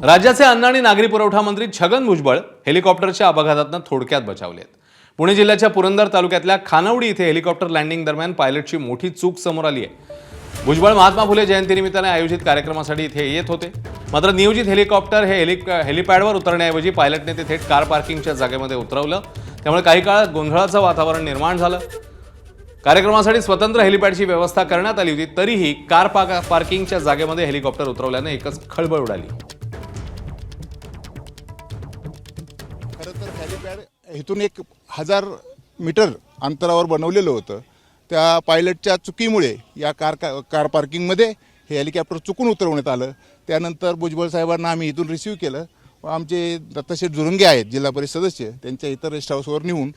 राज्याचे अन्न आणि नागरी पुरवठा मंत्री छगन भुजबळ हेलिकॉप्टरच्या अपघातातून थोडक्यात बचावलेत। पुणे जिल्ह्याच्या पुरंदर तालुक्यातल्या खानावडी इथे हेलिकॉप्टर लँडिंग दरम्यान पायलटची मोठी चूक समोर आली आहे। भुजबळ महात्मा फुले जयंतीनिमित्ताने आयोजित कार्यक्रमासाठी इथे येत होते, मात्र नियोजित हेलिकॉप्टर हे हेलिपॅडवर उतरण्याऐवजी पायलटने ते थेट कार पार्किंगच्या जागेमध्ये उतरवलं। त्यामुळे काही काळ गोंधळाचं वातावरण निर्माण झालं। कार्यक्रमासाठी स्वतंत्र हेलिपॅडची व्यवस्था करण्यात आली होती, तरीही कार पार्किंगच्या जागेमध्ये हेलिकॉप्टर उतरवल्याने एकच खळबळ उडाली। खरं तर हेलिपॅड इथून 1000 मीटर अंतरावर बनवलेलं होतं। त्या पायलटच्या चुकीमुळे या कार पार्किंगमध्ये हे हेलिकॉप्टर चुकून उतरवण्यात आलं। त्यानंतर भुजबळ साहेबांना आम्ही इथून रिसीव्ह केलं व आमचे दत्ताशेठ जुरुंगे आहेत जिल्हा परिषद सदस्य, त्यांच्या इतर रेस्ट हाऊसवर नेऊन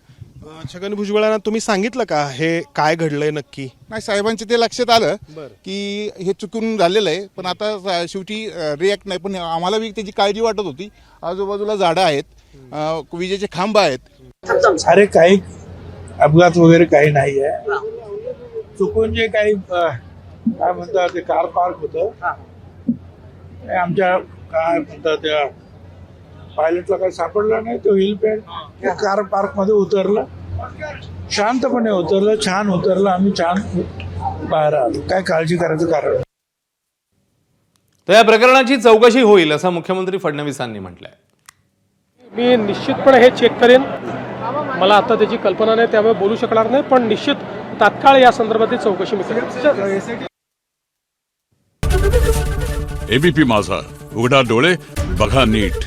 छगन भुजबळांना तुम्ही सांगितलं का हे काय घडलंय नक्की? नाही, साहेबांच्या ते लक्षात आलं की हे चुकून झालेलं आहे, पण आता शेवटी रिॲक्ट नाही। पण आम्हाला बी त्याची काळजी वाटत होती। आजूबाजूला झाडं आहेत, विजेचे खांब आहेत। अरे काही अपघात वगैरे काही नाही आहे। चुकून जे काही काय म्हणतात ते कार पार्क होतं, आमच्या काय म्हणतात त्या पायलटला काही सापडलं नाही। तो हेलिपॅड कार पार्क मध्ये उतरला, शांतपणे उतरलं, छान उतरलं, आम्ही छान बाहेर आलो। काय काळजी करायचं कारण? तर या प्रकरणाची चौकशी होईल असं मुख्यमंत्री फडणवीसांनी म्हटलंय। मी निश्चितपणे हे चेक करेन। मला आता त्याची कल्पना नाही, त्यामुळे बोलू शकणार नाही, पण निश्चित तात्काळ या संदर्भातील चौकशी मी करेन। एबीपी माझा, उघडा डोळे बघा नीट।